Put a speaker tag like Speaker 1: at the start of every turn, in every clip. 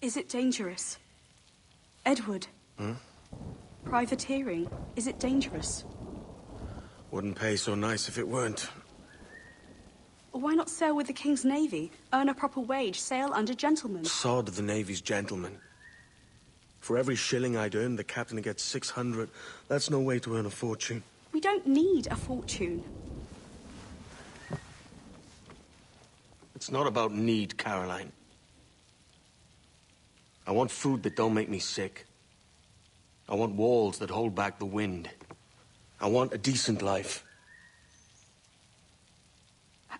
Speaker 1: Is it dangerous? Edward? Privateering, is it dangerous?
Speaker 2: Wouldn't pay so nice if it weren't.
Speaker 1: Why not sail with the King's Navy? Earn a proper wage, sail under gentlemen.
Speaker 2: Sod the Navy's gentlemen. For every shilling I'd earn, the captain gets 600. That's no way to earn a fortune.
Speaker 1: We don't need a fortune.
Speaker 2: It's not about need, Caroline. I want food that don't make me sick. I want walls that hold back the wind. I want a decent life.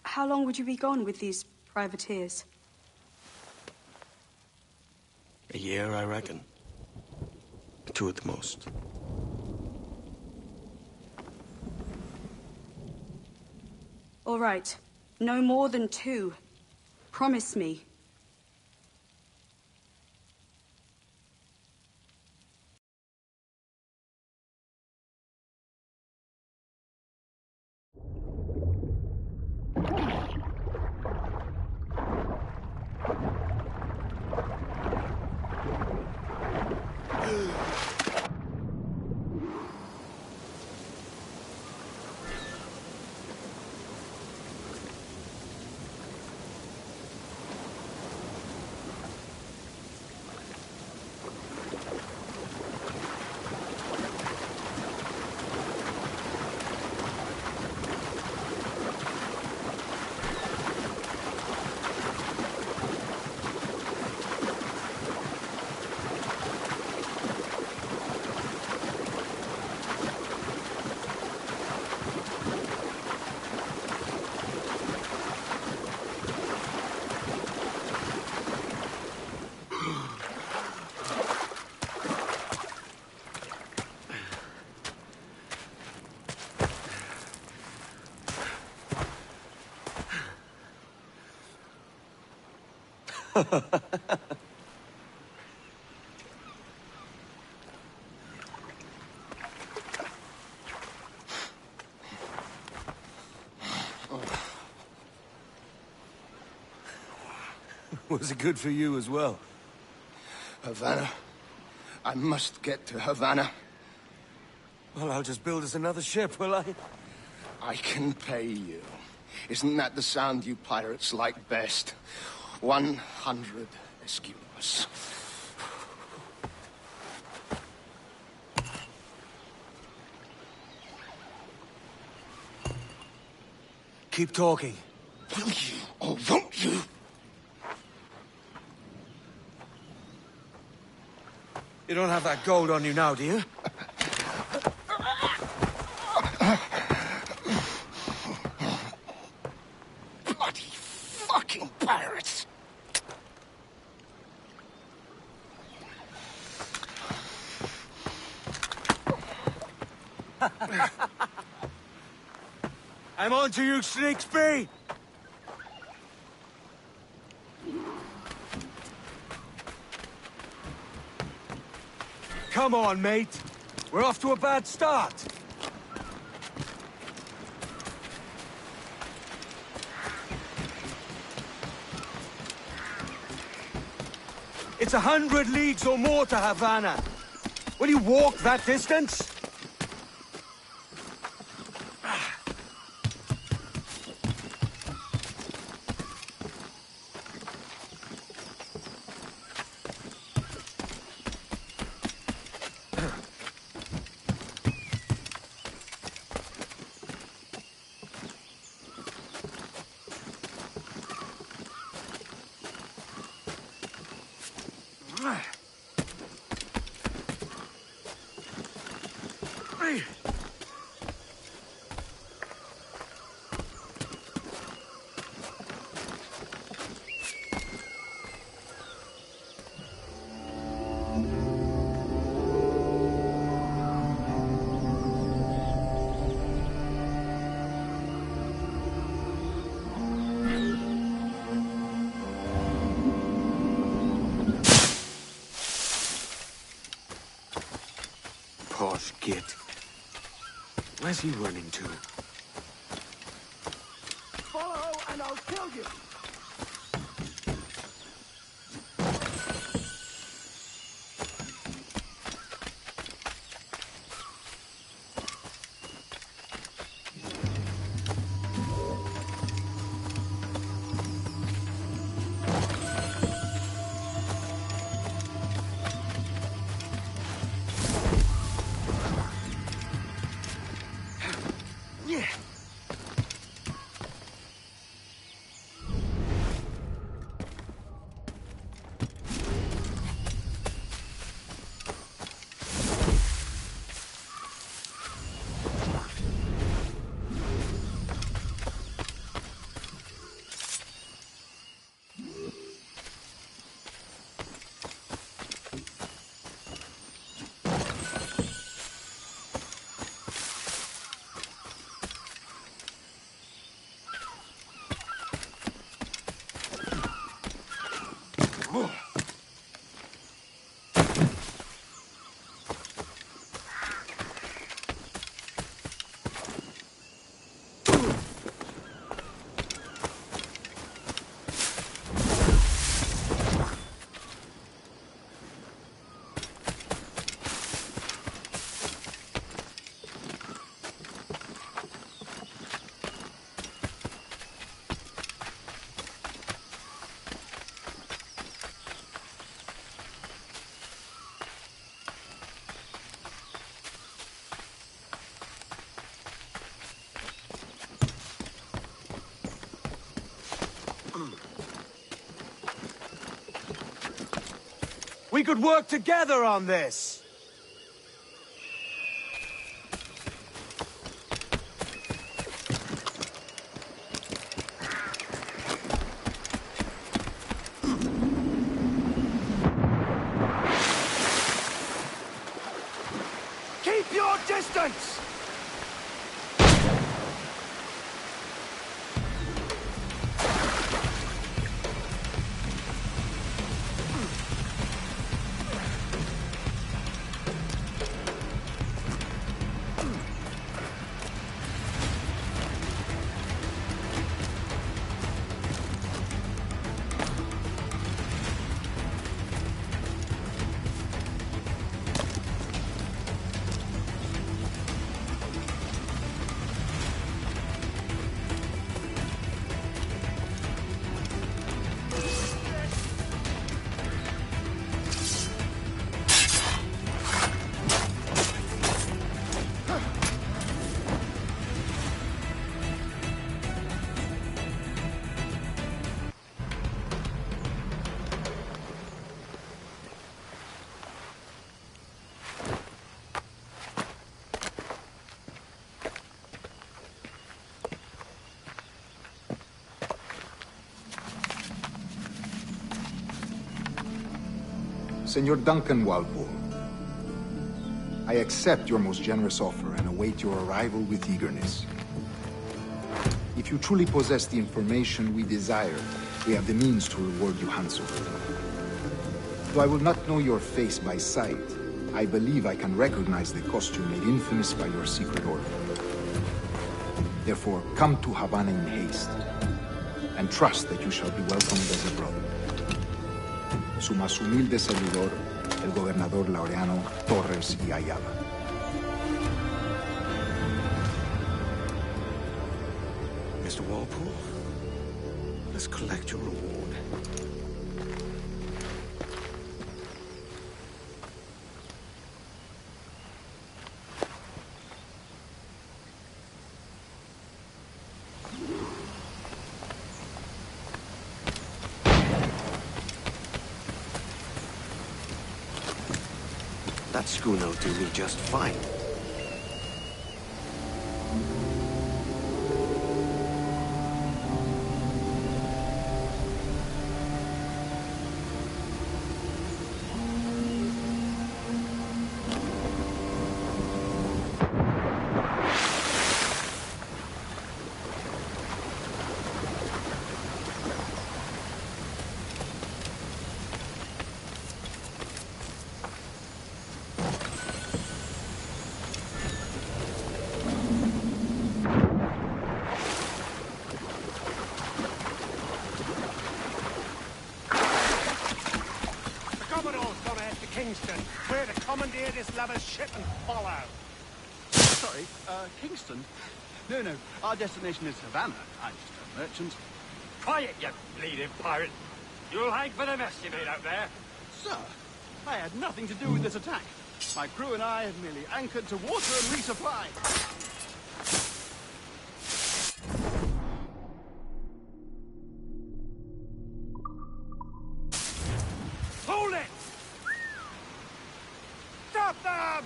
Speaker 1: How long would you be gone with these privateers?
Speaker 2: A year, I reckon. 2 at the most.
Speaker 1: All right. No more than 2. Promise me.
Speaker 3: Was it good for you as well?
Speaker 4: Havana. I must get to Havana.
Speaker 3: Well, I'll just build us another ship, will I?
Speaker 4: I can pay you. Isn't that the sound you pirates like best? 100 escudos.
Speaker 3: Keep talking.
Speaker 4: Will you, or won't you?
Speaker 3: You don't have that gold on you now, do you?
Speaker 4: Bloody fucking pirates!
Speaker 3: I'm on to you, Sneaksby! Come on, mate. We're off to a bad start. It's 100 leagues or more to Havana. Will you walk that distance? Posh git. Where's he running to?
Speaker 4: Follow and I'll kill you!
Speaker 3: We could work together on this!
Speaker 4: Keep your distance!
Speaker 5: Senor Duncan Walpole, I accept your most generous offer and await your arrival with eagerness. If you truly possess the information we desire, we have the means to reward you handsomely. Though I will not know your face by sight, I believe I can recognize the costume made infamous by your secret order. Therefore, come to Havana in haste, and trust that you shall be welcomed as a brother. Su más humilde servidor, el gobernador Laureano Torres y Ayala.
Speaker 2: Mr. Walpole, let's collect your reward. That schooner will do me just fine.
Speaker 3: Where to commandeer this lover's ship and follow.
Speaker 6: Sorry, Kingston? No, our destination is Havana. I'm just a merchant.
Speaker 3: Quiet, you bleeding pirate. You'll hang for the mess you made out there.
Speaker 6: Sir, I had nothing to do with this attack. My crew and I have merely anchored to water and resupply.
Speaker 3: Hold it! Stop them!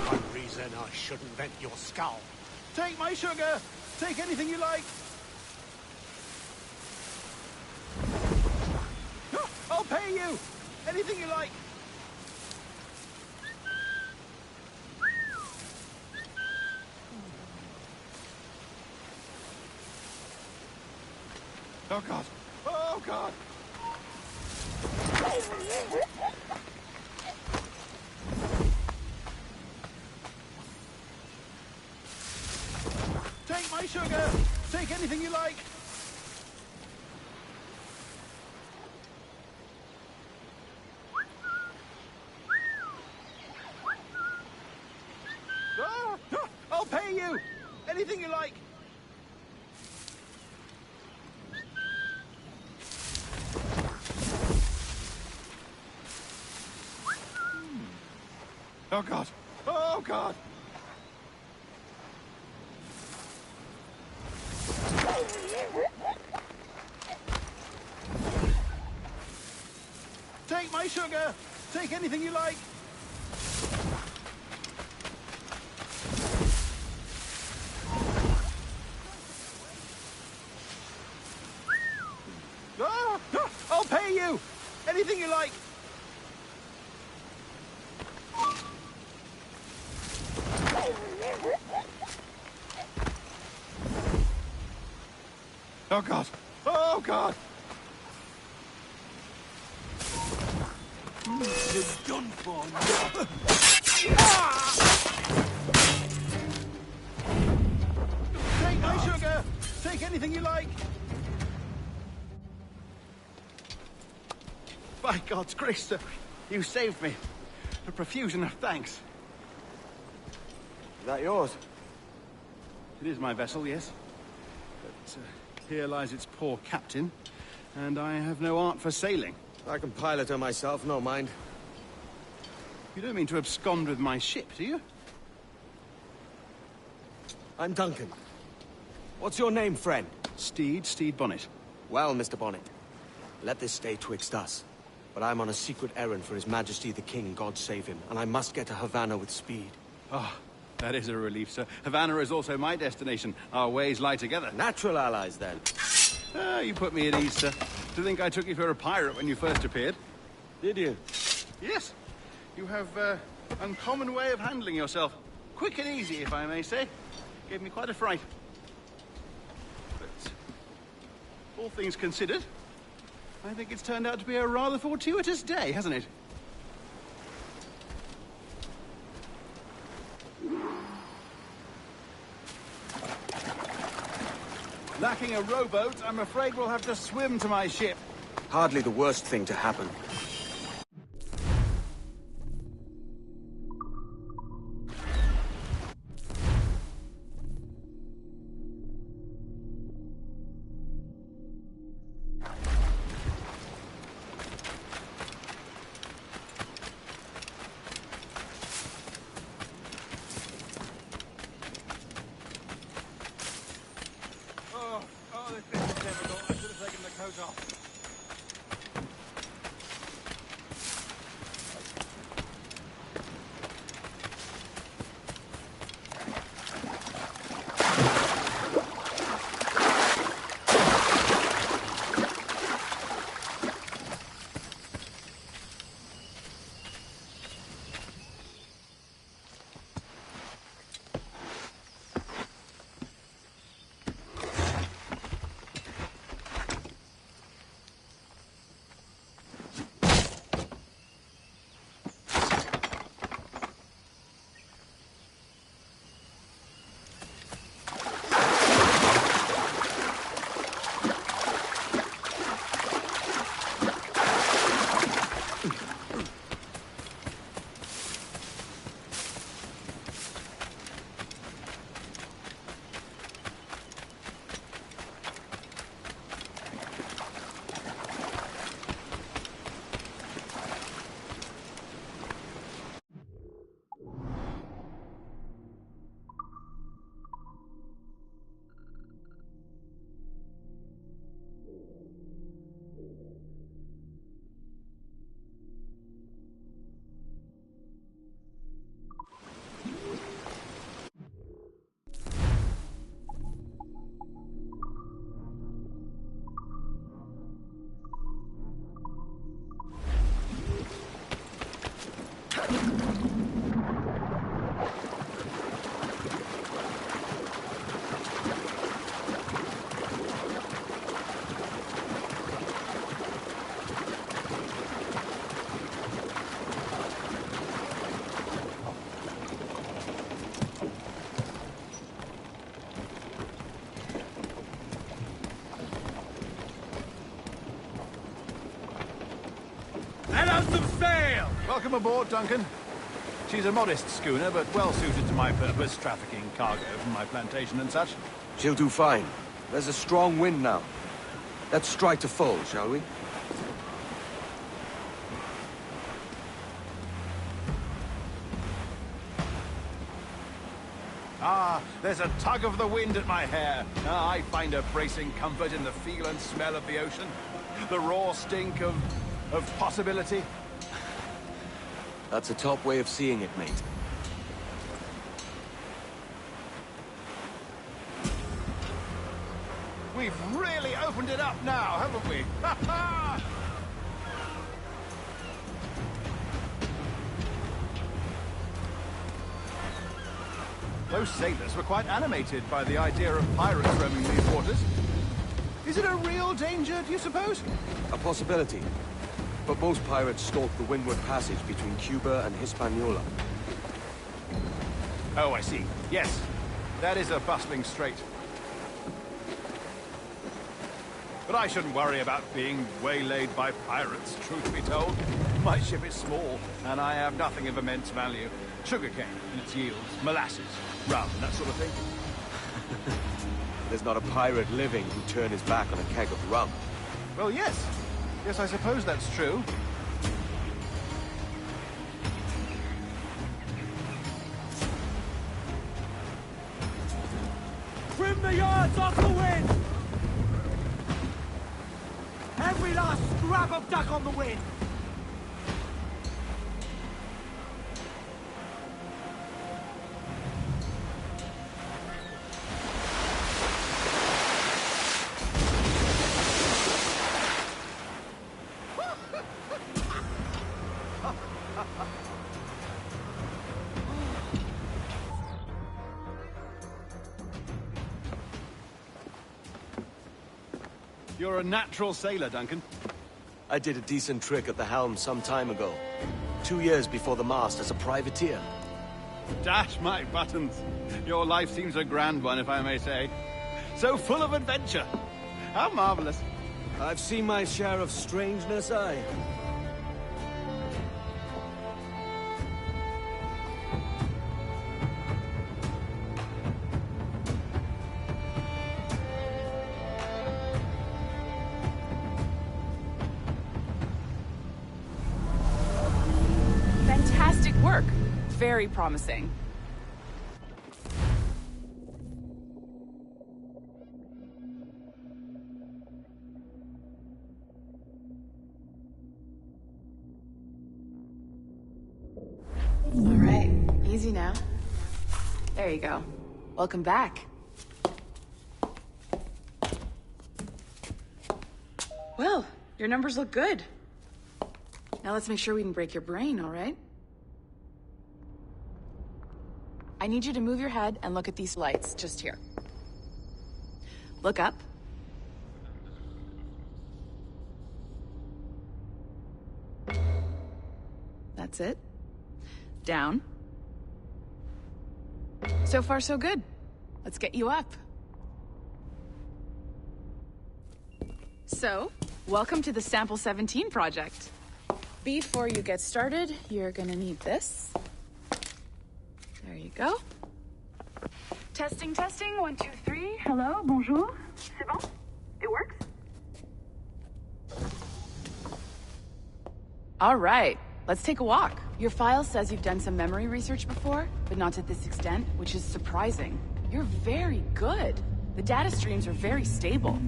Speaker 3: One reason I shouldn't vent your skull.
Speaker 6: Take my sugar! Take anything you like! I'll pay you! Anything you like! Oh, God! Oh, God! Take my sugar! Take anything you like! I'll pay you! Anything you like! Oh, God! Oh, God! Take my sugar! Take anything you like! I'll pay you! Anything you like! Oh, God! Oh, God! You're done for now. Take my sugar! Take anything you like! By God's grace, sir, you saved me. A profusion of thanks.
Speaker 3: Is that yours?
Speaker 6: It is my vessel, yes. But here lies its poor captain, and I have no art for sailing.
Speaker 2: I can pilot her myself, no mind.
Speaker 6: You don't mean to abscond with my ship, do you?
Speaker 2: I'm Duncan. What's your name, friend?
Speaker 6: Steed Bonnet.
Speaker 2: Well, Mr. Bonnet, let this stay twixt us. But I'm on a secret errand for His Majesty the King, God save him, and I must get to Havana with speed.
Speaker 6: Ah, that is a relief, sir. Havana is also my destination. Our ways lie together.
Speaker 2: Natural allies, then.
Speaker 6: You put me at ease, sir. To think I took you for a pirate when you first appeared.
Speaker 2: Did you?
Speaker 6: Yes. You have uncommon way of handling yourself. Quick and easy, if I may say. Gave me quite a fright. But all things considered, I think it's turned out to be a rather fortuitous day, hasn't it? Lacking a rowboat, I'm afraid we'll have to swim to my ship.
Speaker 2: Hardly the worst thing to happen.
Speaker 6: This is difficult. I should have taken the coat off. Welcome aboard, Duncan. She's a modest schooner, but well suited to my purpose, trafficking cargo from my plantation and such.
Speaker 2: She'll do fine. There's a strong wind now. Let's strike to full, shall we?
Speaker 6: Ah, there's a tug of the wind at my hair. Ah, I find a bracing comfort in the feel and smell of the ocean. The raw stink of possibility.
Speaker 2: That's a top way of seeing it, mate.
Speaker 6: We've really opened it up now, haven't we? Ha ha! Those sailors were quite animated by the idea of pirates roaming these waters. Is it a real danger, do you suppose?
Speaker 2: A possibility. But most pirates stalk the windward passage between Cuba and Hispaniola.
Speaker 6: Oh, I see. Yes, that is a bustling strait. But I shouldn't worry about being waylaid by pirates, truth be told. My ship is small, and I have nothing of immense value. Sugarcane and its yields, molasses, rum, that sort of thing.
Speaker 2: There's not a pirate living who'd turn his back on a keg of rum.
Speaker 6: Well, yes. Yes, I suppose that's true.
Speaker 3: Trim the yards off the wind! Every last scrap of duck on the wind!
Speaker 6: You're a natural sailor, Duncan.
Speaker 2: I did a decent trick at the helm some time ago. 2 years before the mast as a privateer.
Speaker 6: Dash my buttons. Your life seems a grand one, if I may say. So full of adventure. How marvelous.
Speaker 2: I've seen my share of strangeness, aye.
Speaker 7: Fantastic work. Very promising. All right, easy now. There you go. Welcome back. Well, your numbers look good. Now let's make sure we can break your brain, all right? I need you to move your head and look at these lights just here. Look up. That's it. Down. So far, so good. Let's get you up. So, welcome to the Sample 17 project. Before you get started, you're gonna need this. There you go. Testing, testing, 1, 2, 3.
Speaker 1: Hello, bonjour. C'est bon? It works?
Speaker 7: All right, let's take a walk. Your file says you've done some memory research before, but not to this extent, which is surprising. You're very good. The data streams are very stable.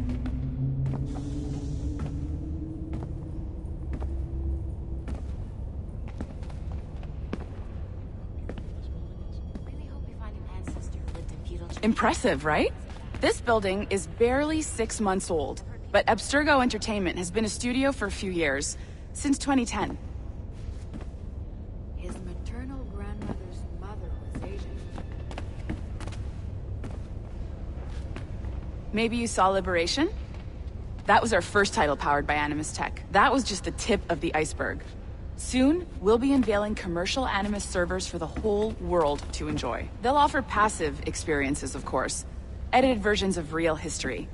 Speaker 7: Impressive, right? This building is barely 6 months old, but Abstergo Entertainment has been a studio for a few years, since 2010.
Speaker 8: His maternal grandmother's mother was Asian.
Speaker 7: Maybe you saw Liberation? That was our first title powered by Animus Tech. That was just the tip of the iceberg. Soon, we'll be unveiling commercial Animus servers for the whole world to enjoy. They'll offer passive experiences, of course. Edited versions of real history.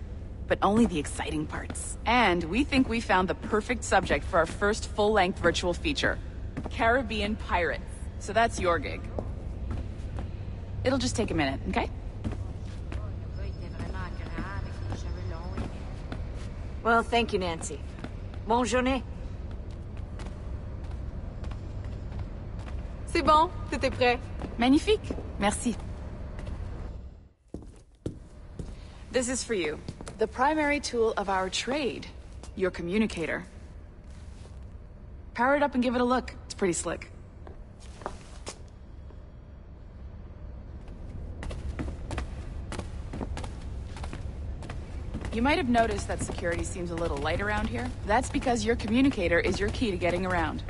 Speaker 7: But only the exciting parts. And we think we found the perfect subject for our first full-length virtual feature. Caribbean pirates. So that's your gig. It'll just take a minute, okay?
Speaker 8: Well, thank you, Nancy. Bonne journée.
Speaker 9: C'est bon, tout est prêt.
Speaker 7: Magnifique. Merci. This is for you. The primary tool of our trade. Your communicator. Power it up and give it a look. It's pretty slick. You might have noticed that security seems a little light around here. That's because your communicator is your key to getting around.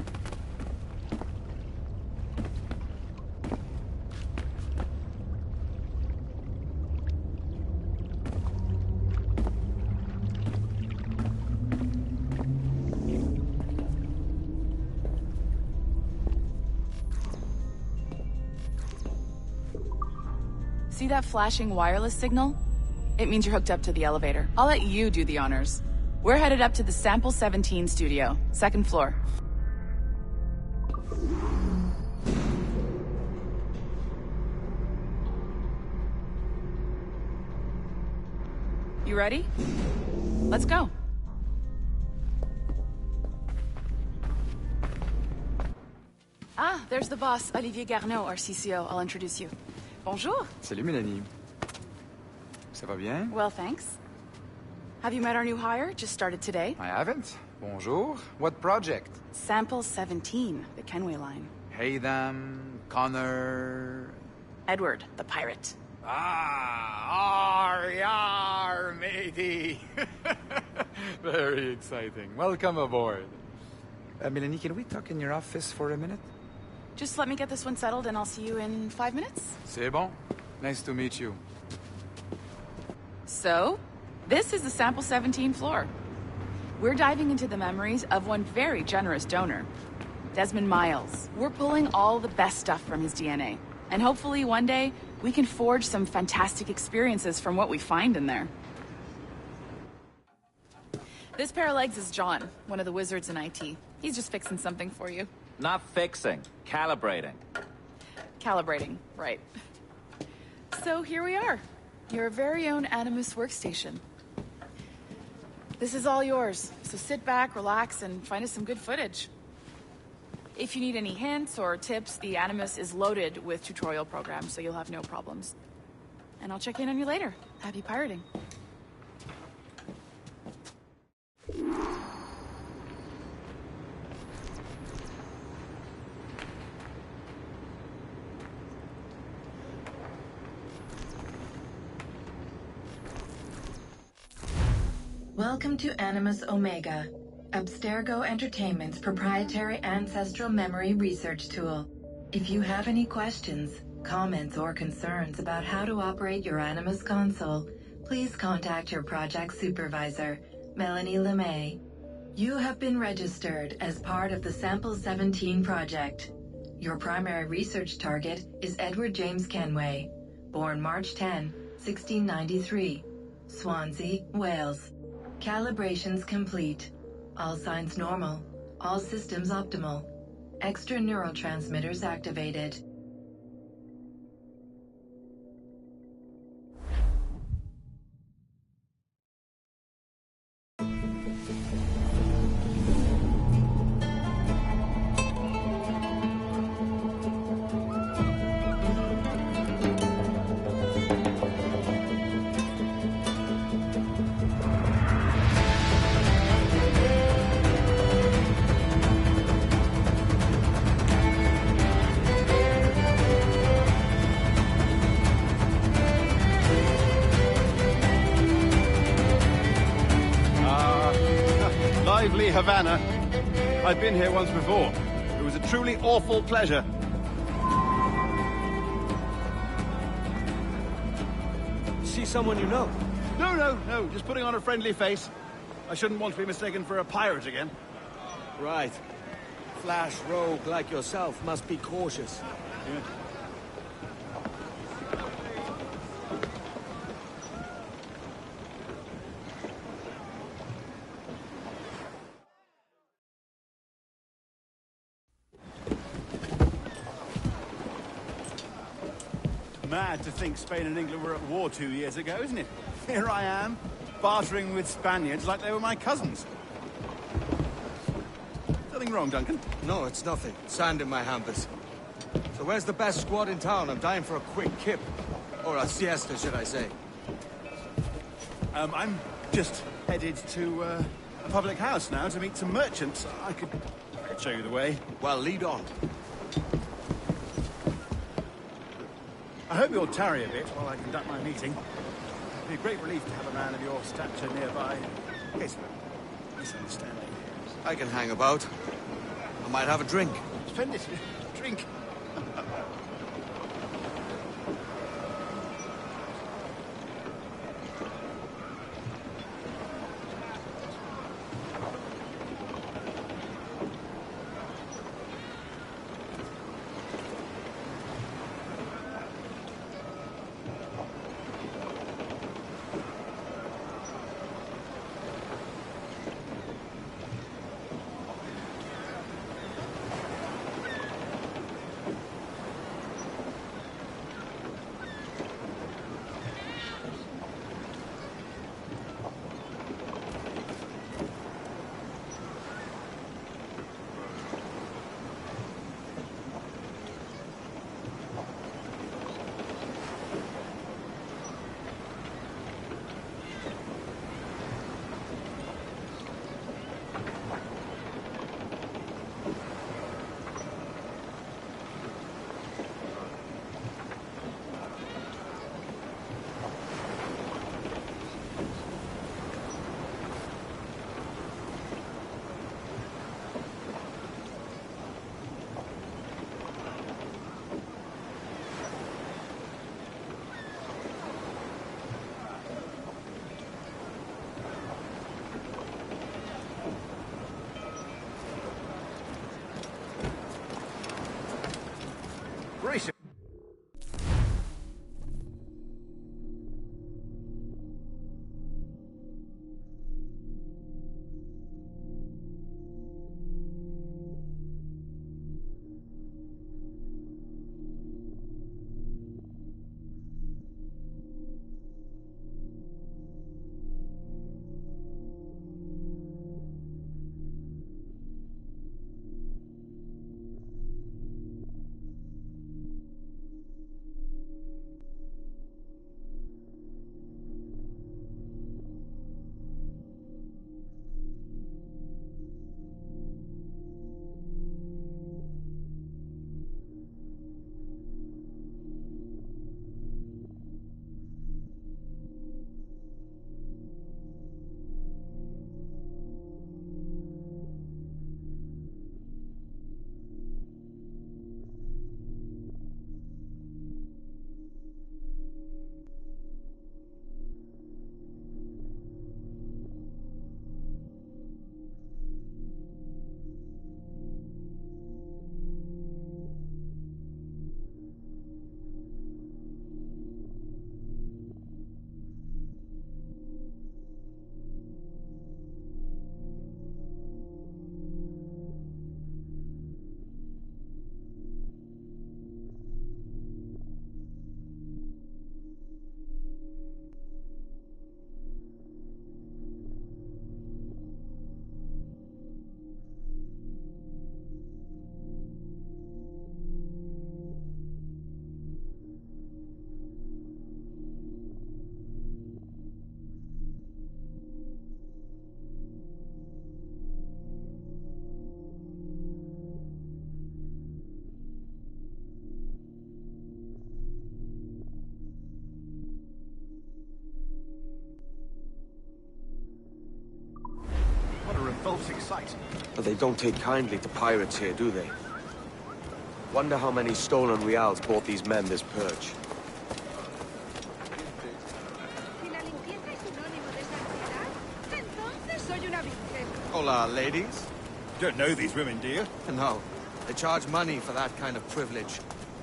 Speaker 7: See that flashing wireless signal? It means you're hooked up to the elevator. I'll let you do the honors. We're headed up to the Sample 17 studio, 2nd floor. You ready? Let's go. Ah, there's the boss, Olivier Garneau, our CCO. I'll introduce you. Bonjour.
Speaker 10: Salut, Mélanie. Ça va bien?
Speaker 7: Well, thanks. Have you met our new hire? Just started today.
Speaker 10: I haven't. Bonjour. What project?
Speaker 7: Sample 17, the Kenway line.
Speaker 10: Haytham, Connor...
Speaker 7: Edward, the pirate.
Speaker 10: Ah, yar, matey. Very exciting. Welcome aboard. Mélanie, can we talk in your office for a minute?
Speaker 7: Just let me get this one settled and I'll see you in 5 minutes.
Speaker 10: C'est bon. Nice to meet you.
Speaker 7: So, this is the Sample 17 floor. We're diving into the memories of one very generous donor, Desmond Miles. We're pulling all the best stuff from his DNA. And hopefully one day, we can forge some fantastic experiences from what we find in there. This pair of legs is John, one of the wizards in IT. He's just fixing something for you.
Speaker 9: Not fixing, calibrating.
Speaker 7: Calibrating, right. So here we are, your very own Animus workstation. This is all yours, so sit back, relax, and find us some good footage. If you need any hints or tips, the Animus is loaded with tutorial programs, so you'll have no problems. And I'll check in on you later. Happy pirating.
Speaker 11: Welcome to Animus Omega, Abstergo Entertainment's proprietary ancestral memory research tool. If you have any questions, comments, or concerns about how to operate your Animus console, please contact your project supervisor, Melanie LeMay. You have been registered as part of the Sample 17 project. Your primary research target is Edward James Kenway, born March 10, 1693, Swansea, Wales. Calibrations complete. All signs normal. All systems optimal. Extra neurotransmitters activated.
Speaker 6: Lively Havana. I've been here once before. It was a truly awful pleasure.
Speaker 2: See someone you know?
Speaker 6: No, just putting on a friendly face. I shouldn't want to be mistaken for a pirate again.
Speaker 2: Right. Flash rogue like yourself must be cautious.
Speaker 6: Yeah. Mad to think Spain and England were at war 2 years ago, isn't it? Here I am, bartering with Spaniards like they were my cousins. Nothing wrong, Duncan?
Speaker 2: No, it's nothing. Sand in my hampers. So where's the best squad in town? I'm dying for a quick kip. Or a siesta, should I say.
Speaker 6: I'm just headed to a public house now to meet some merchants. I could show you the way.
Speaker 2: Well, lead on.
Speaker 6: I hope you'll tarry a bit while I conduct my meeting. It'd be a great relief to have a man of your stature nearby, in case of a misunderstanding.
Speaker 2: I can hang about. I might have a drink.
Speaker 6: Splendid. Drink. revolting sight.
Speaker 2: But they don't take kindly to pirates here, do they? Wonder how many stolen reals bought these men this purge. Hola, ladies.
Speaker 6: Don't know these women, do you?
Speaker 2: No. They charge money for that kind of privilege.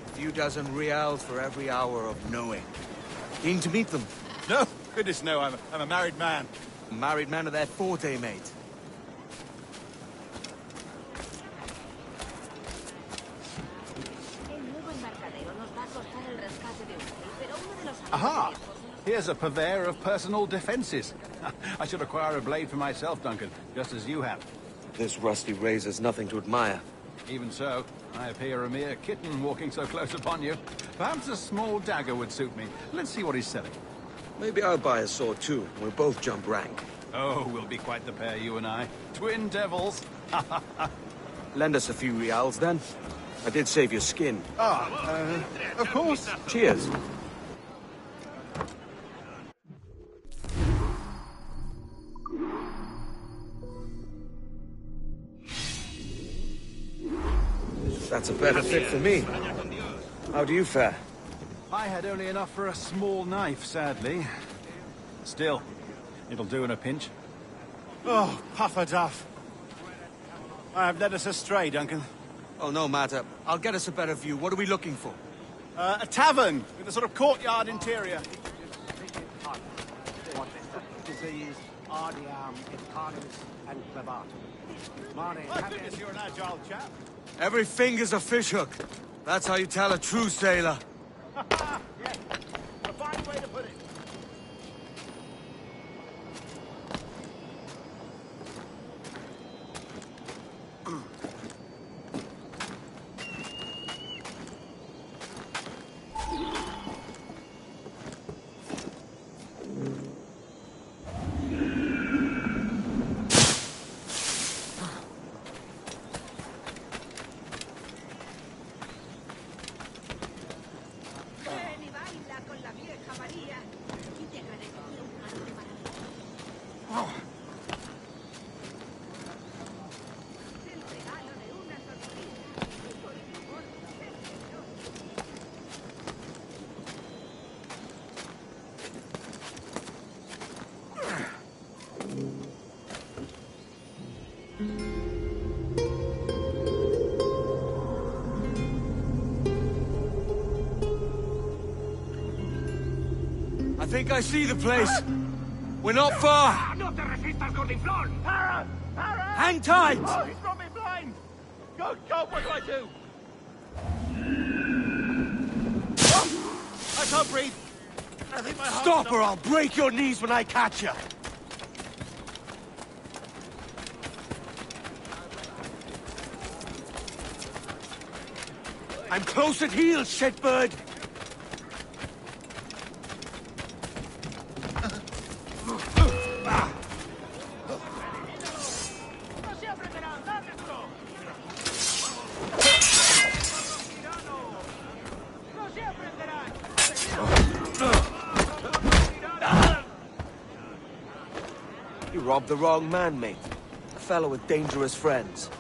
Speaker 2: A few dozen reals for every hour of knowing. Keen to meet them?
Speaker 6: No, goodness no, I'm a married man.
Speaker 2: A married man of their forte, mate.
Speaker 6: Aha! Here's a purveyor of personal defenses. I should acquire a blade for myself, Duncan, just as you have.
Speaker 2: This rusty razor's nothing to admire.
Speaker 6: Even so, I appear a mere kitten walking so close upon you. Perhaps a small dagger would suit me. Let's see what he's selling.
Speaker 2: Maybe I'll buy a sword too. We'll both jump rank.
Speaker 6: Oh, we'll be quite the pair, you and I. Twin devils.
Speaker 2: Lend us a few reals, then. I did save your skin.
Speaker 6: Of course.
Speaker 2: Cheers. That's a better fit for me. How do you fare?
Speaker 6: I had only enough for a small knife, sadly. Still, it'll do in a pinch. Oh, puffer duff. I have led us astray, Duncan.
Speaker 2: Oh, no matter. I'll get us a better view. What are we looking for?
Speaker 6: A tavern with a sort of courtyard interior.
Speaker 12: Disease, ardiam, incarnis, and clavatum.
Speaker 6: My goodness, you're an agile chap.
Speaker 2: Every finger's a fishhook. That's how you tell a true sailor.
Speaker 6: Yeah, a fine way to put it.
Speaker 2: I think I see the place. We're not far.
Speaker 12: No te resistas, gordinflón!
Speaker 6: Para!
Speaker 2: Hang tight!
Speaker 6: Oh, he's brought me blind! Go, what do I do? Oh, I can't breathe. I think my heart's
Speaker 2: Stop or I'll break your knees when I catch you. I'm close at heel, shitbird. You robbed the wrong man, mate. A fellow with dangerous friends.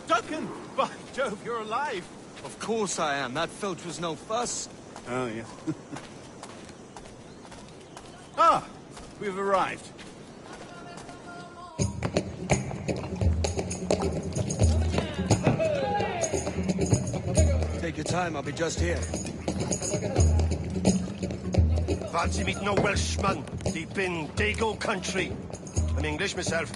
Speaker 6: Duncan! By Jove, you're alive!
Speaker 2: Of course I am. That filch was no fuss.
Speaker 6: Oh, yeah. Ah! We've arrived.
Speaker 2: Take your time, I'll be just here.
Speaker 4: Fancy meeting a Welshman deep in Dago country. I'm English myself.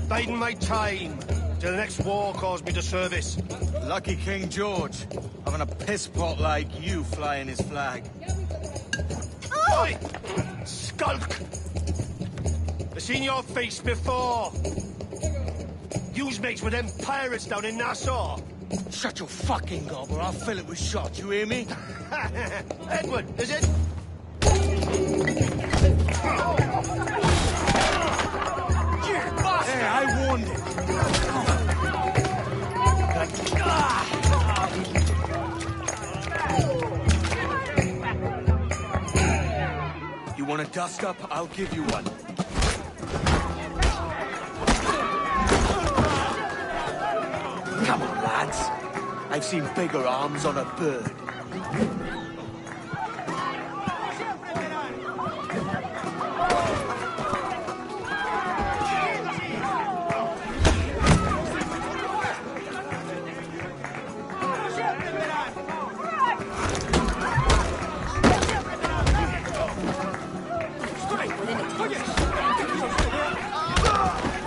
Speaker 4: Biding my time till the next war calls me to service.
Speaker 2: Lucky King George, having a piss pot like you flying his flag.
Speaker 4: Oi! Skulk! I've seen your face before. You's mates with them pirates down in Nassau.
Speaker 2: Shut your fucking gob or I'll fill it with shot, you hear me?
Speaker 4: Edward, is it?
Speaker 2: want a dust-up? I'll give you one. Come on, lads. I've seen bigger arms on a bird.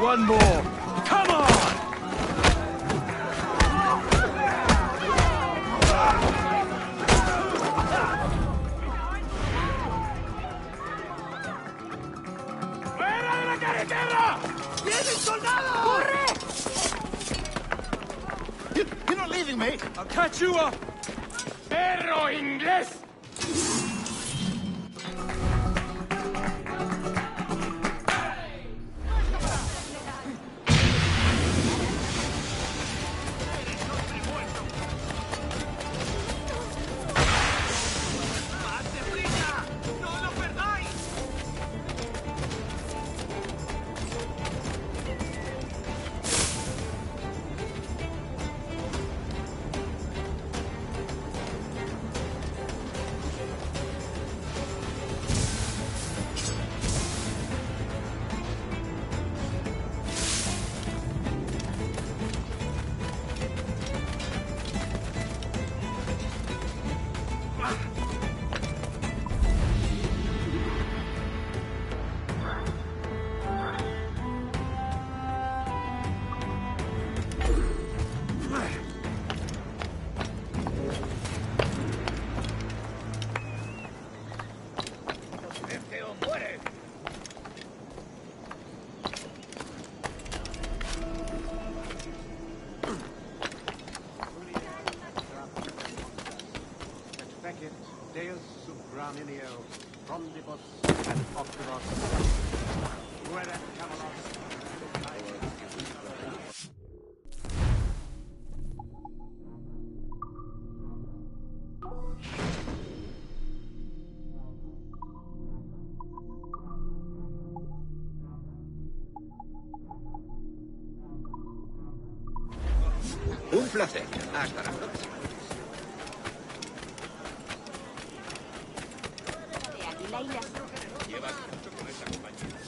Speaker 2: One more. Come on!
Speaker 12: ¡Fuera de la carretera! ¡Vienen soldados! ¡Corre!
Speaker 6: You're not leaving me!
Speaker 2: I'll catch you up!
Speaker 12: ¡Perro inglés! Deus subraminio, frondibus and optimus, ruedet camelos.
Speaker 13: Un placer. Hasta la próxima. Llevas mucho con esa compañía.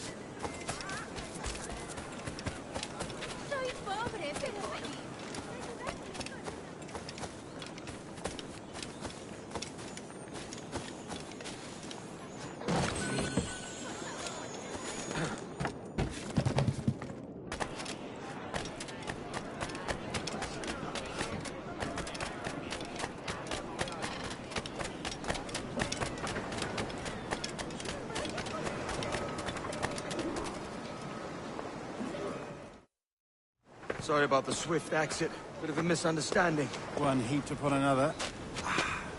Speaker 14: Soy pobre, pero feliz.
Speaker 2: Sorry about the swift exit. Bit of a misunderstanding.
Speaker 6: One heaped upon another.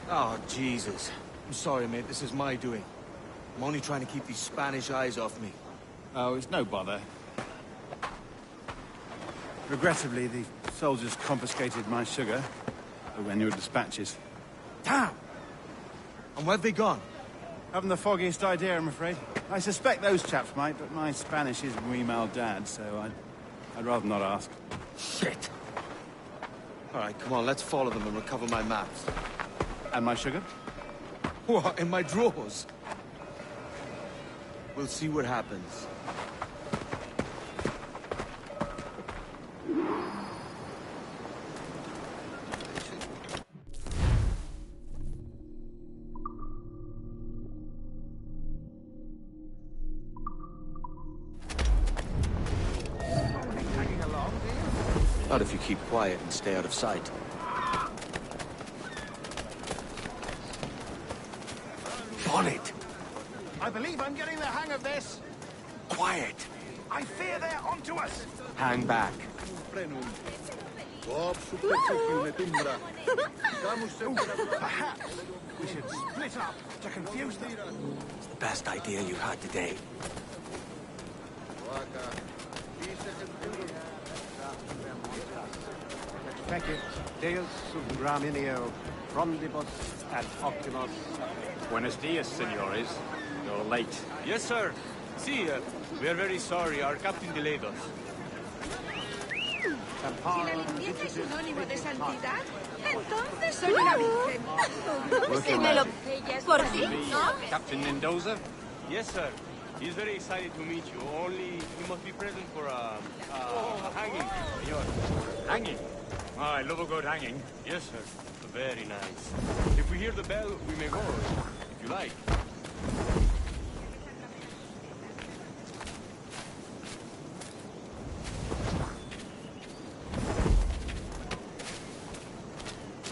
Speaker 2: Oh, Jesus. I'm sorry, mate. This is my doing. I'm only trying to keep these Spanish eyes off me.
Speaker 6: Oh, it's no bother. Regrettably, the soldiers confiscated my sugar when your dispatches.
Speaker 2: Damn! And where've they gone?
Speaker 6: Haven't the foggiest idea, I'm afraid. I suspect those chaps might, but my Spanish is muy mal dad, so I'd rather not ask.
Speaker 2: Shit! All right, come on, let's follow them and recover my maps.
Speaker 6: And my sugar?
Speaker 2: What, in my drawers? We'll see what happens. Not if you keep quiet and stay out of sight. Bonnet!
Speaker 6: I believe I'm getting the hang of this.
Speaker 2: Quiet!
Speaker 6: I fear they're onto us.
Speaker 2: Hang back.
Speaker 6: Perhaps we should split up to confuse them.
Speaker 2: It's the best idea you've had today.
Speaker 12: Fecit Deus subraminio, frondibus and optimus.
Speaker 15: Buenos dias, senores.
Speaker 6: You're late.
Speaker 2: Yes, sir. See, we are very sorry. Our captain delayed us.
Speaker 14: Si la limpieza es sinónimo de santidad, entonces soy una virgen.
Speaker 13: Si me lo...
Speaker 14: ¿Por fin?
Speaker 6: Captain Mendoza?
Speaker 2: Yes, sir. He's very excited to meet you. Only he must be present for a hanging. Señor.
Speaker 6: Hanging? Oh, I love a good hanging.
Speaker 2: Yes, sir. Very nice. If we hear the bell, we may go, if you like.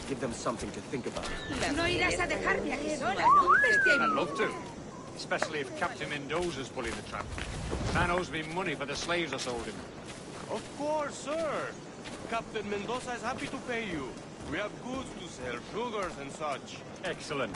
Speaker 2: Give them something to think about.
Speaker 14: No irás a dejarme aquí sola, ¿no?
Speaker 6: I'd love to. Especially if Captain Mendoza's pulling the trap. Man owes me money for the slaves I sold him.
Speaker 2: Of course, sir. Captain Mendoza is happy to pay you. We have goods to sell, sugars and such.
Speaker 6: Excellent.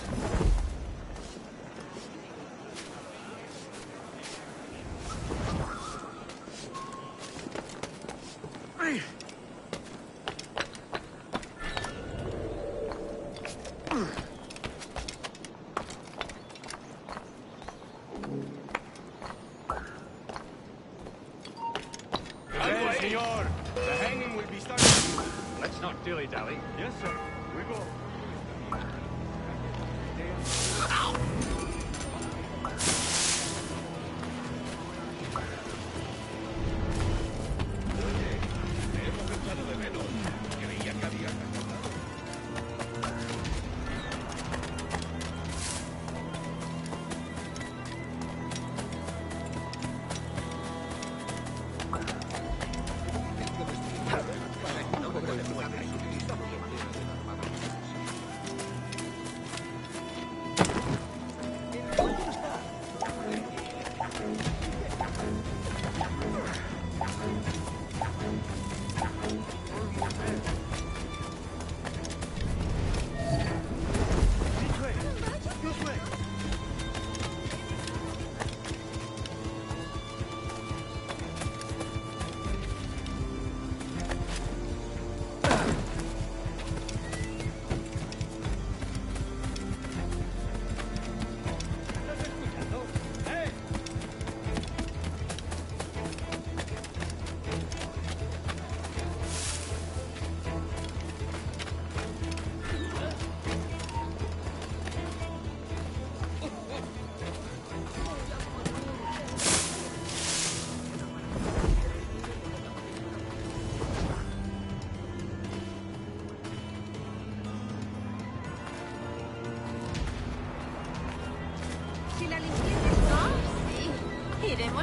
Speaker 2: Senor, the hanging will be starting.
Speaker 6: Let's not dilly-dally.
Speaker 2: Yes, sir. We go.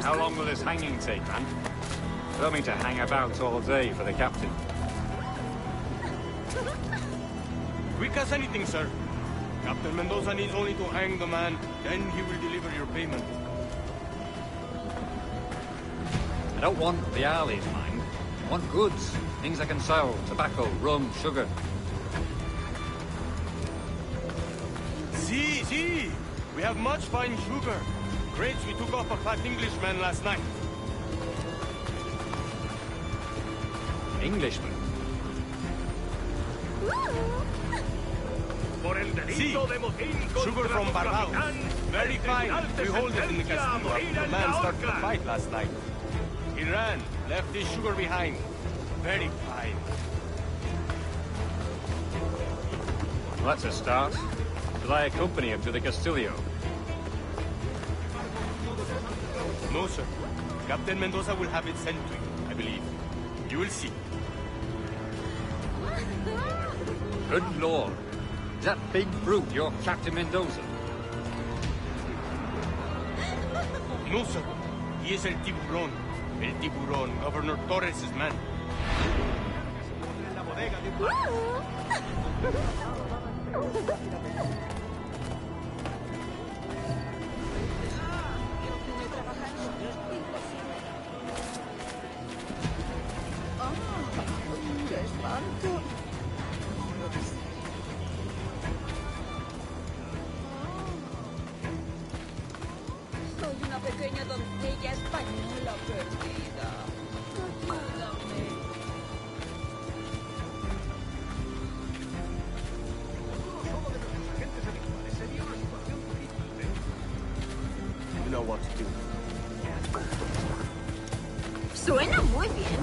Speaker 6: How long will this hanging take, man? I don't mean to hang about all day for the captain.
Speaker 2: Quick as anything, sir. Captain Mendoza needs only to hang the man, then he will deliver your payment.
Speaker 6: I don't want the alleys, mind. I want goods. Things I can sell. Tobacco, rum, sugar.
Speaker 2: See! We have much fine sugar. Crates we took off a fat Englishman last night.
Speaker 6: Englishman?
Speaker 2: See, sugar from Barbados. Very fine. We hold it in the castillo after the man started the fight last night. He ran, left his sugar behind. Very fine.
Speaker 6: Well, that's a start. Shall I accompany him to the Castillo?
Speaker 2: No, sir. Captain Mendoza will have it sent to you, I believe. You will see.
Speaker 6: Good Lord. Is that big brute your Captain Mendoza?
Speaker 2: No, sir. He is El Tiburón. El Tiburón, Governor Torres' man.
Speaker 14: ¡Qué espanto! Soy una pequeña doncella española perdida. Ayúdame.
Speaker 2: know what to do.
Speaker 14: Suena muy bien.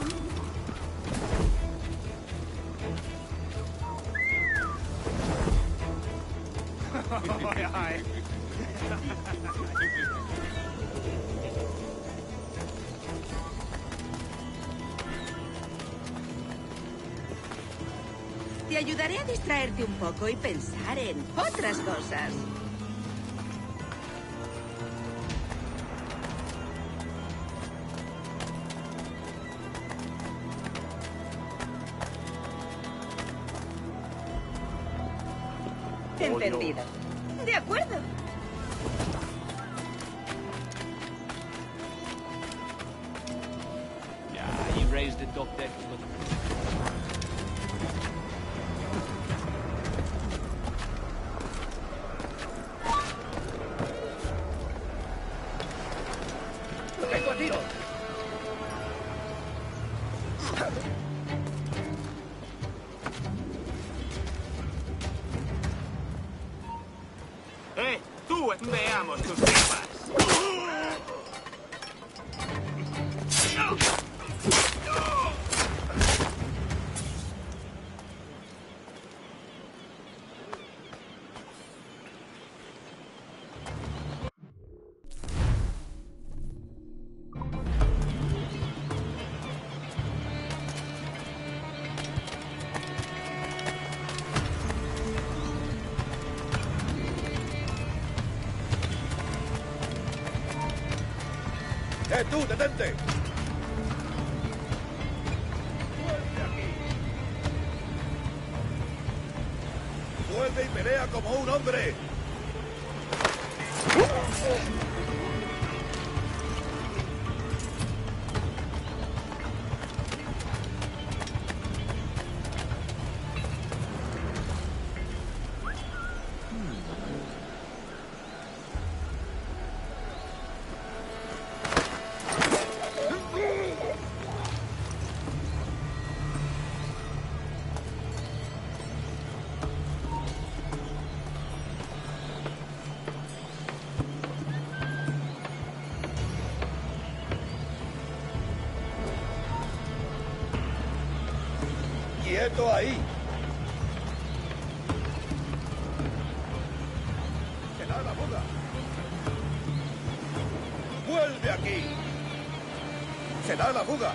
Speaker 14: Te ayudaré a distraerte un poco y pensar en otras cosas. Entendido. De acuerdo.
Speaker 2: Yeah, he raised the dock deck.
Speaker 4: ¡Vengo, tío!
Speaker 13: ¡Tú! Veamos tus tripas.
Speaker 4: ¡Tú, detente! ¡Vuelve y pelea como un hombre! ¡Quieto ahí! ¡Se da la boda! ¡Vuelve aquí! ¡Se da la fuga!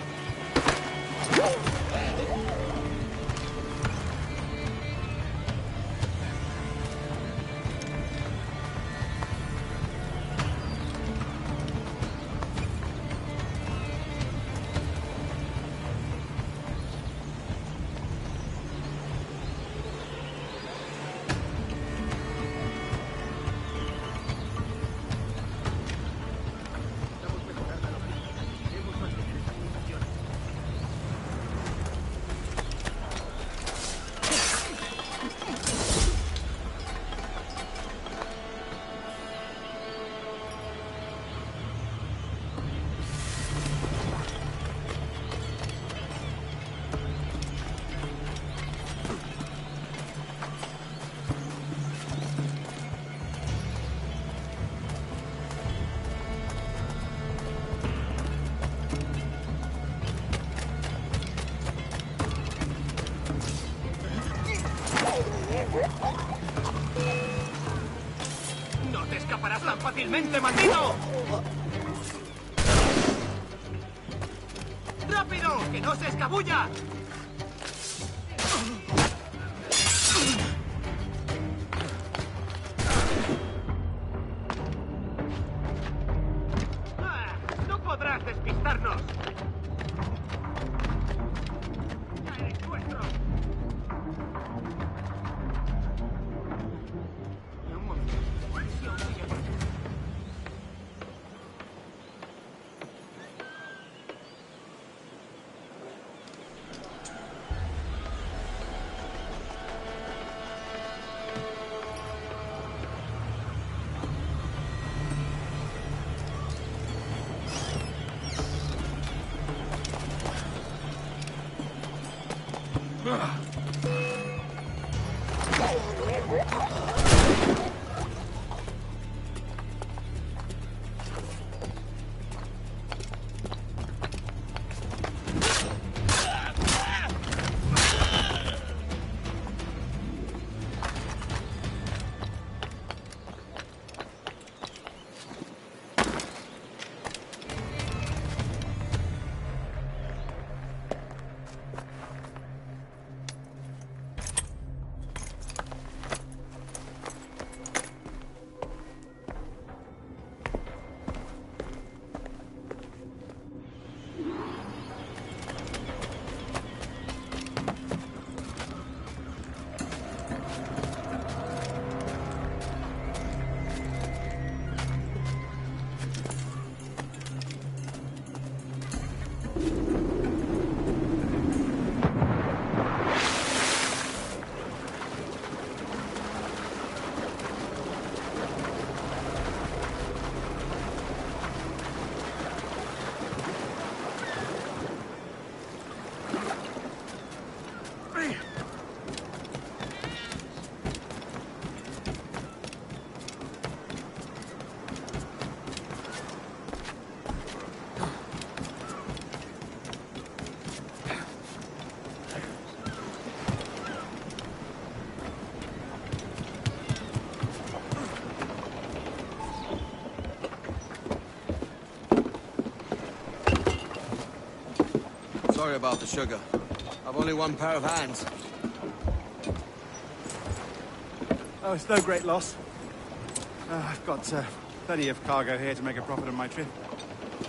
Speaker 13: ¡No te escaparás tan fácilmente, maldito! ¡Rápido! ¡Que no se escabulla! ¡No podrás despistarnos! ¡Ya eres nuestro!
Speaker 3: Sorry about the sugar. I've only one pair of hands.
Speaker 6: Oh, it's no great loss. I've got plenty of cargo here to make a profit on my trip.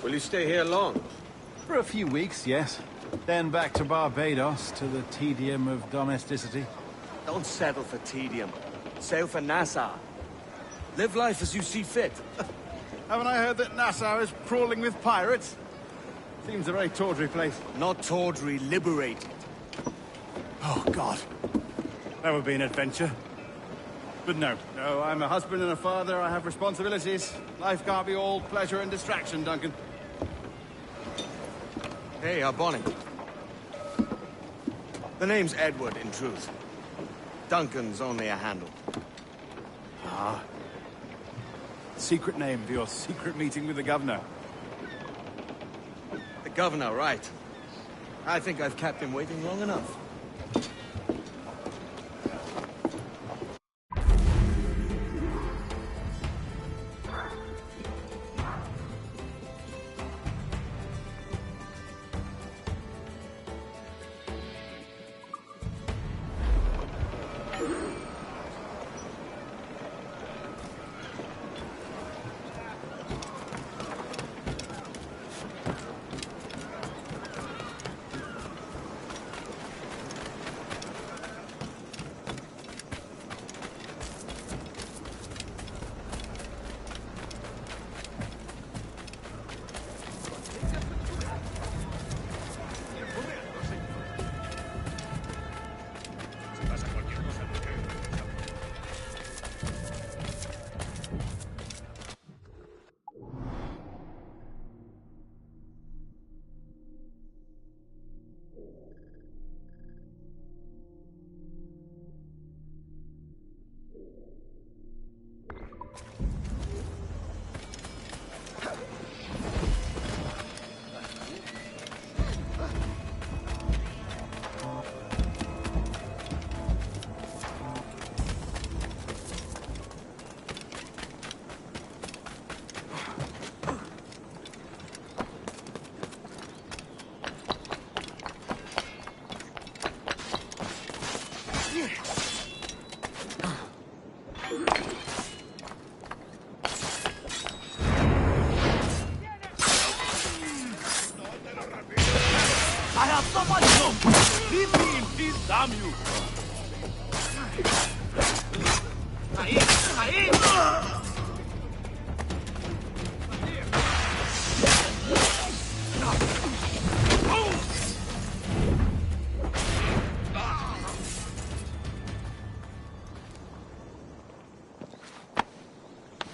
Speaker 3: Will you stay here long?
Speaker 6: For a few weeks, yes. Then back to Barbados, to the tedium of domesticity.
Speaker 3: Don't settle for tedium. Sail for Nassau. Live life as you see fit.
Speaker 6: Haven't I heard that Nassau is crawling with pirates? Seems a very tawdry place.
Speaker 3: Not tawdry, liberated.
Speaker 6: Oh, God. That would be an adventure. But no, I'm a husband and a father. I have responsibilities. Life can't be all pleasure and distraction, Duncan.
Speaker 3: Hey, Bonnie. The name's Edward, in truth. Duncan's only a handle.
Speaker 6: Ah. Secret name for your secret meeting with the governor.
Speaker 3: The governor, right. I think I've kept him waiting long enough.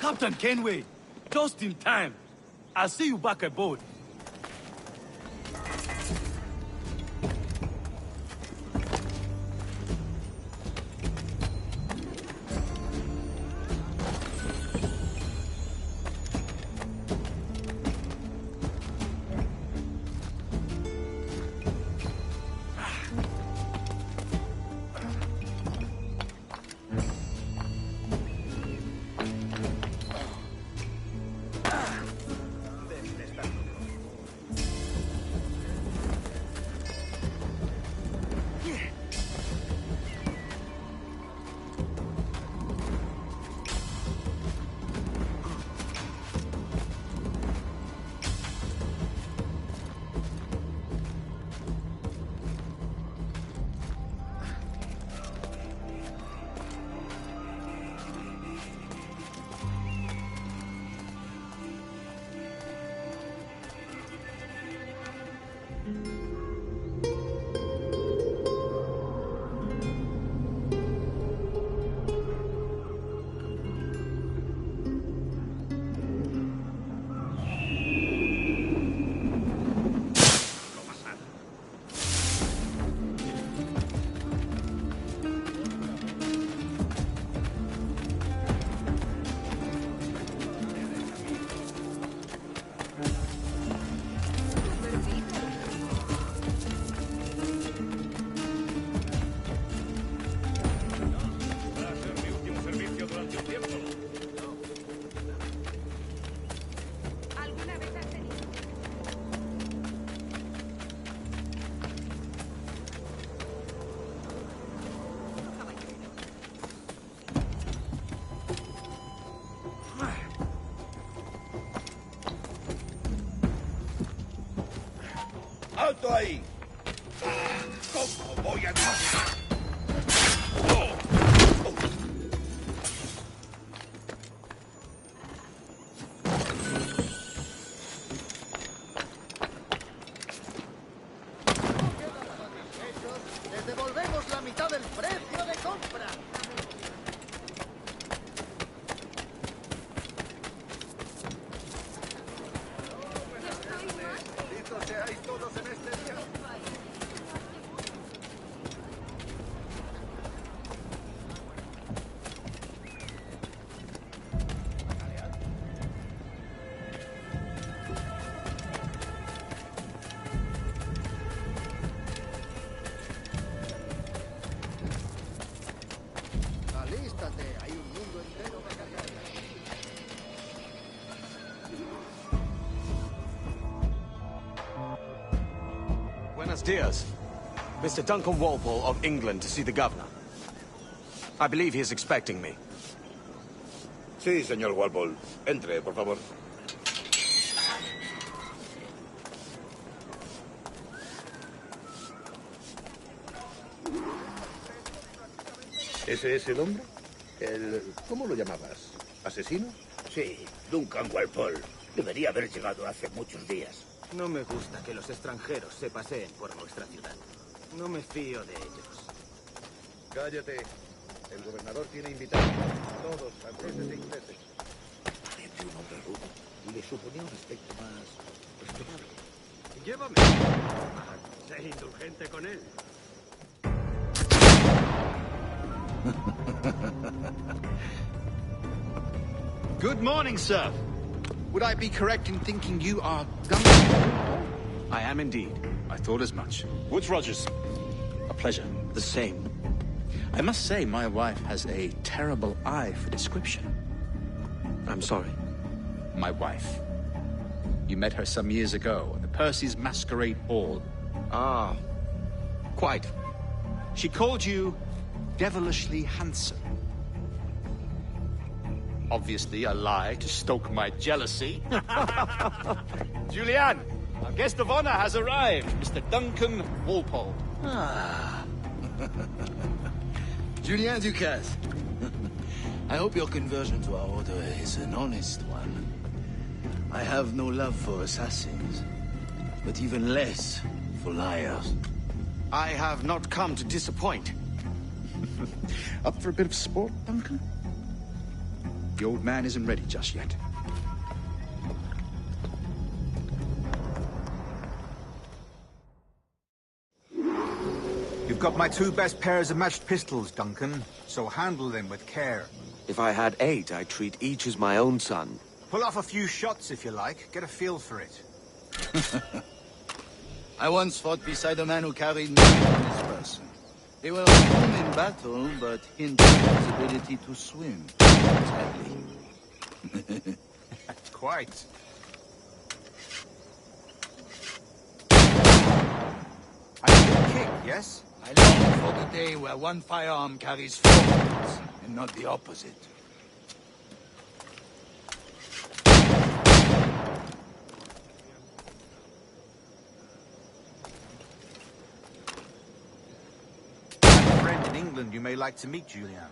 Speaker 15: Captain Kenway, just in time. I'll see you back aboard.
Speaker 16: ¡Alto ahí! ¿Cómo voy a disparar?
Speaker 17: Les devolvemos la mitad del precio de compra.
Speaker 16: Benditos seáis todos en este día.
Speaker 17: Alístate, hay un mundo entero de cargar.
Speaker 2: Buenos dias. Mr. Duncan Walpole of England to see the governor. I believe he is expecting me.
Speaker 16: Sí, señor Walpole. Entre, por favor. ¿Ese es el hombre? ¿Cómo lo llamabas? ¿Asesino?
Speaker 18: Sí, Duncan Walpole. Debería haber llegado hace muchos días.
Speaker 12: No me gusta que los extranjeros se paseen por nuestra ciudad. No me fío de ellos.
Speaker 16: Cállate. El gobernador tiene invitados. Todos, franceses e ingleses.
Speaker 18: Parece un hombre rudo y le suponía un aspecto más respetable.
Speaker 12: Llévame. Sé indulgente con él.
Speaker 10: Good morning, sir. Would I be correct in thinking you are Duncan?
Speaker 2: I am indeed.
Speaker 10: I thought as much.
Speaker 19: Woods Rogers. A pleasure.
Speaker 10: The same. I must say, my wife has a terrible eye for description.
Speaker 19: I'm sorry.
Speaker 10: My wife. You met her some years ago at the Percy's Masquerade Ball.
Speaker 19: Ah, quite.
Speaker 10: She called you devilishly handsome. Obviously a lie to stoke my jealousy.
Speaker 6: Julianne, our guest of honor has arrived, Mr. Duncan Walpole.
Speaker 20: Ah. Julien Ducasse. I hope your conversion to our order is an honest one. I have no love for assassins, but even less for liars.
Speaker 2: I have not come to disappoint.
Speaker 10: Up for a bit of sport, Duncan? The old man isn't ready just yet.
Speaker 3: You've got my two best pairs of matched pistols, Duncan, so handle them with care.
Speaker 19: If I had 8, I'd treat each as my own son.
Speaker 3: Pull off a few shots if you like. Get a feel for it.
Speaker 20: I once fought beside a man who carried nothing on his person. They were strong in battle, but hindered his ability to swim. Sadly.
Speaker 3: Quite. I can kick, yes?
Speaker 20: I long for the day where one firearm carries 4 bullets, and not the opposite.
Speaker 3: I have a friend in England you may like to meet, Julien.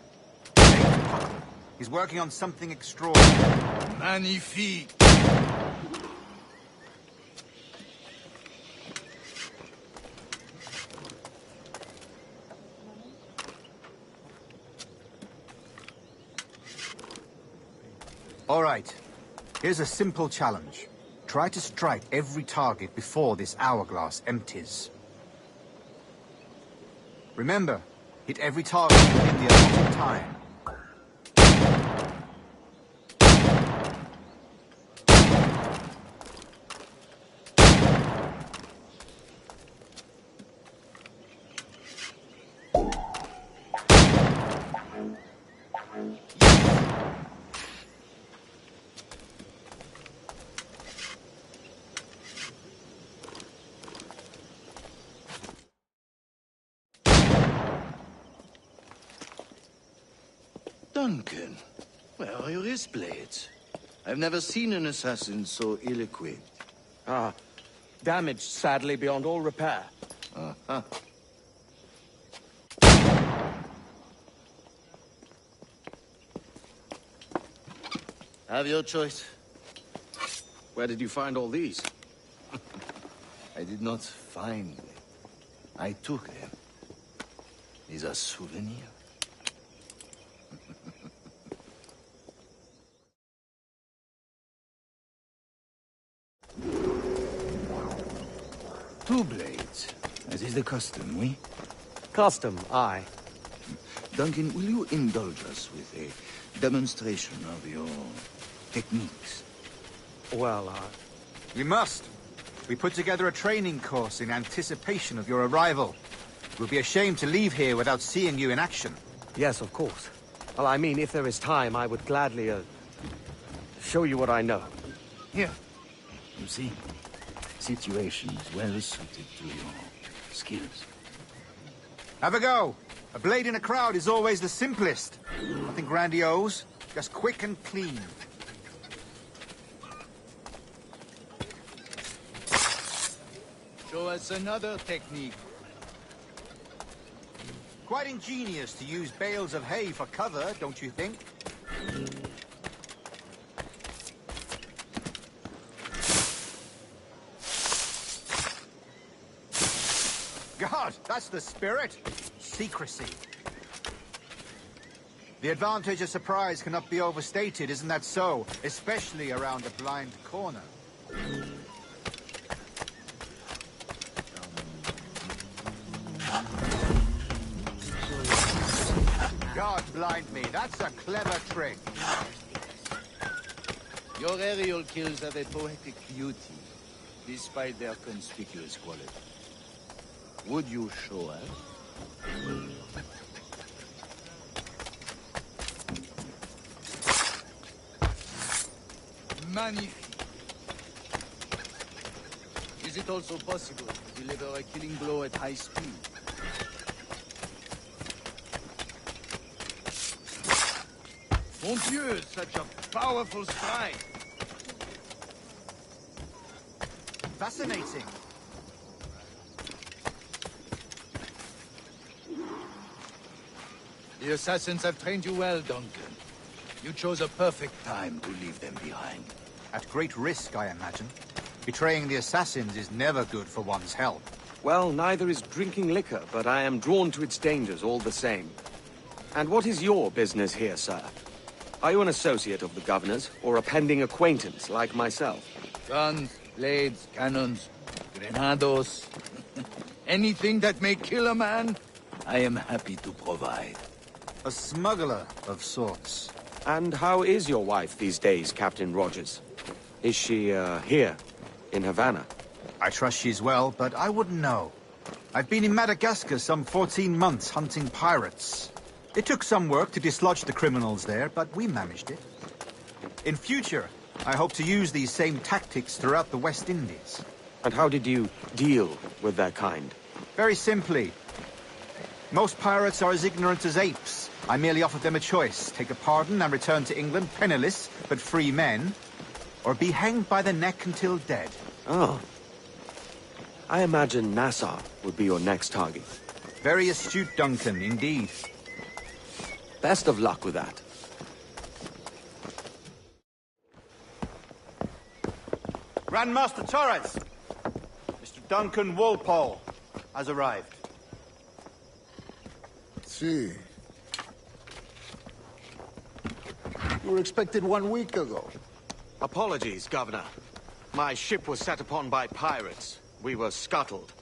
Speaker 3: He's working on something extraordinary.
Speaker 20: Magnifique!
Speaker 3: All right. Here's a simple challenge. Try to strike every target before this hourglass empties. Remember, hit every target within the allotted time.
Speaker 20: Duncan, where are your wrist blades? I've never seen an assassin so ill-equipped.
Speaker 19: Ah, Damaged, sadly, beyond all repair.
Speaker 20: Uh-huh. Have your choice.
Speaker 19: Where did you find all these?
Speaker 20: I did not find them. I took them. These are souvenirs. Two blades, as is the custom, oui?
Speaker 19: Custom, aye.
Speaker 20: Duncan, will you indulge us with a demonstration of your techniques?
Speaker 19: Well,
Speaker 3: We must. We put together a training course in anticipation of your arrival. It would be a shame to leave here without seeing you in action.
Speaker 19: Yes, of course. Well, I mean, if there is time, I would gladly, show you what I know.
Speaker 20: Here. You see? Situations well suited to your skills.
Speaker 3: Have a go. A blade in a crowd is always the simplest. Nothing grandiose, just quick and clean.
Speaker 20: Show us another technique.
Speaker 3: Quite ingenious to use bales of hay for cover, don't you think? God, that's the spirit. Secrecy. The advantage of surprise cannot be overstated, isn't that so? Especially around a blind corner. God blind me, that's a clever trick.
Speaker 20: Your aerial kills have a poetic beauty, despite their conspicuous quality. Would you show us? Magnifique. Is it also possible to deliver a killing blow at high speed? Mon Dieu, such a powerful strike!
Speaker 3: Fascinating.
Speaker 20: The assassins have trained you well, Duncan. You chose a perfect time to leave them behind.
Speaker 3: At great risk, I imagine. Betraying the assassins is never good for one's health.
Speaker 19: Well, neither is drinking liquor, but I am drawn to its dangers all the same. And what is your business here, sir? Are you an associate of the governor's, or a pending acquaintance like myself?
Speaker 20: Guns, blades, cannons, grenados. Anything that may kill a man, I am happy to provide.
Speaker 3: A smuggler of sorts.
Speaker 19: And how is your wife these days, Captain Rogers? Is she, here, in Havana?
Speaker 3: I trust she's well, but I wouldn't know. I've been in Madagascar some 14 months hunting pirates. It took some work to dislodge the criminals there, but we managed it. In future, I hope to use these same tactics throughout the West Indies.
Speaker 19: And how did you deal with their kind?
Speaker 3: Very simply. Most pirates are as ignorant as apes. I merely offered them a choice. Take a pardon and return to England penniless, but free men, or be hanged by the neck until dead.
Speaker 19: Oh. I imagine Nassau would be your next target.
Speaker 3: Very astute, Duncan, indeed.
Speaker 19: Best of luck with that.
Speaker 3: Grand Master Torres! Mr. Duncan Walpole has arrived.
Speaker 5: See. You were expected 1 week ago.
Speaker 19: Apologies, Governor. My ship was set upon by pirates. We were scuttled.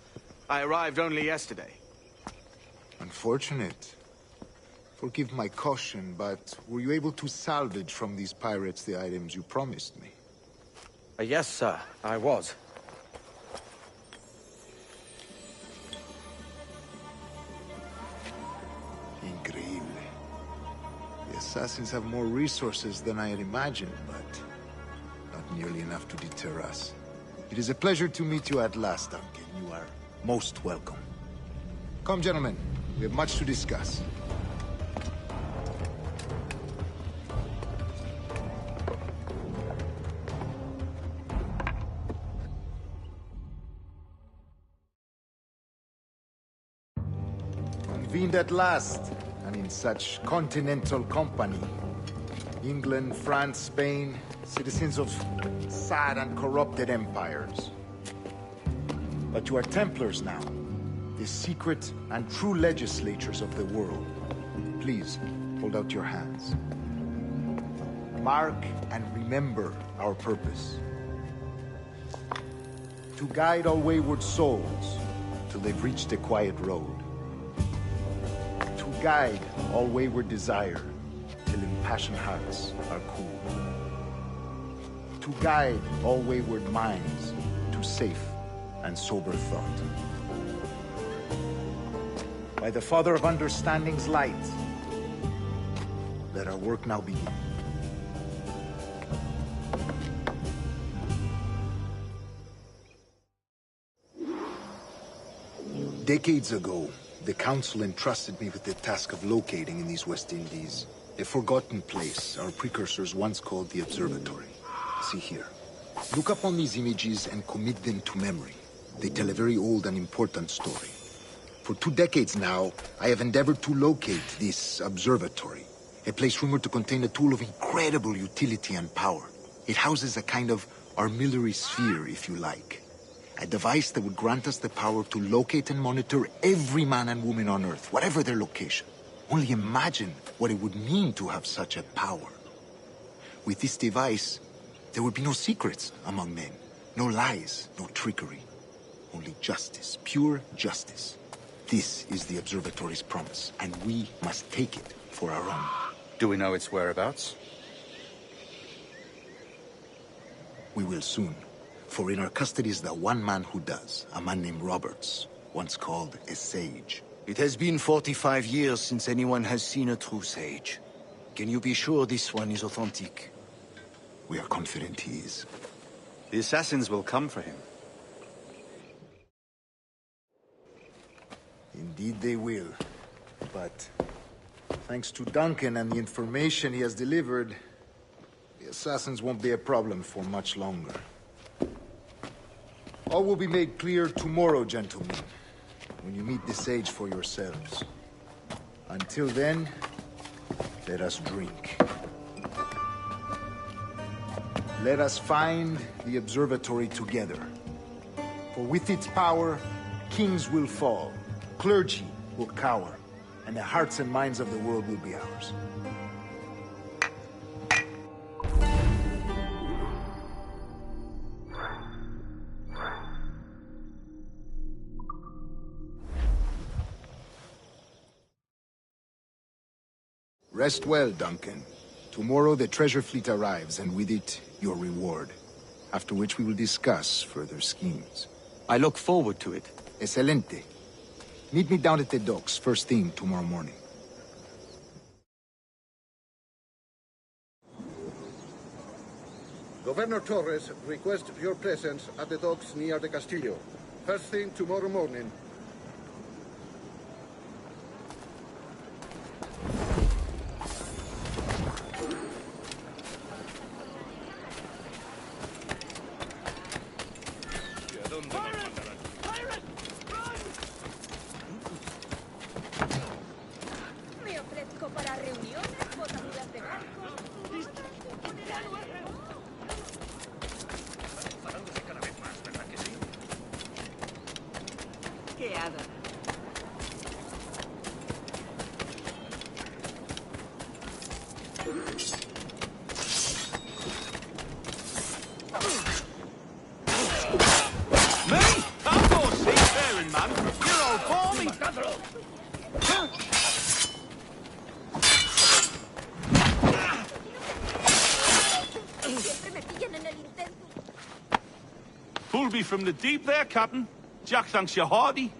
Speaker 19: I arrived only yesterday.
Speaker 5: Unfortunate. Forgive my caution, but were you able to salvage from these pirates the items you promised me?
Speaker 19: Yes, sir, I was.
Speaker 5: Increíble. The assassins have more resources than I had imagined, but not nearly enough to deter us. It is a pleasure to meet you at last, Duncan. You are most welcome. Come, gentlemen. We have much to discuss. Convened at last, and in such continental company. England, France, Spain, citizens of sad and corrupted empires. But you are Templars now, the secret and true legislatures of the world. Please, hold out your hands. Mark and remember our purpose. To guide all wayward souls till they've reached a quiet road. To guide all wayward desire till impassioned hearts are cool. To guide all wayward minds to safe and sober thought. By the Father of Understanding's light, let our work now begin. Decades ago, the Council entrusted me with the task of locating in these West Indies a forgotten place our precursors once called the Observatory. See here. Look upon these images and commit them to memory. They tell a very old and important story. For 2 decades now, I have endeavored to locate this observatory, a place rumored to contain a tool of incredible utility and power. It houses a kind of armillary sphere, if you like. A device that would grant us the power to locate and monitor every man and woman on Earth, whatever their location. Only imagine what it would mean to have such a power. With this device, there would be no secrets among men, no lies, no trickery. Only justice, pure justice. This is the Observatory's promise, and we must take it for our own.
Speaker 10: Do we know its whereabouts?
Speaker 5: We will soon. For in our custody is the one man who does, a man named Roberts, once called a sage.
Speaker 20: It has been 45 years since anyone has seen a true sage. Can you be sure this one is authentic?
Speaker 5: We are confident he is.
Speaker 10: The assassins will come for him.
Speaker 5: Indeed they will. But thanks to Duncan and the information he has delivered, the assassins won't be a problem for much longer. All will be made clear tomorrow, gentlemen, when you meet the sage for yourselves. Until then, let us drink. Let us find the observatory together. For with its power, kings will fall, clergy will cower, and the hearts and minds of the world will be ours. Rest well, Duncan. Tomorrow the treasure fleet arrives, and with it, your reward. After which we will discuss further schemes.
Speaker 19: I look forward to it.
Speaker 5: Excelente. Meet me down at the docks first thing tomorrow morning.
Speaker 16: Governor Torres requests your presence at the docks near the Castillo. First thing tomorrow morning.
Speaker 14: Me ofrezco para reuniones, botaduras de barcos.
Speaker 12: Enfadándose cada vez más, ¿verdad que sí?
Speaker 8: ¿Qué hada?
Speaker 6: Me? I'm no seafaring man. You're all for me.
Speaker 14: Siempre me pillan en el intento.
Speaker 15: Pulled me from the deep there, Captain. Jack thanks you hearty.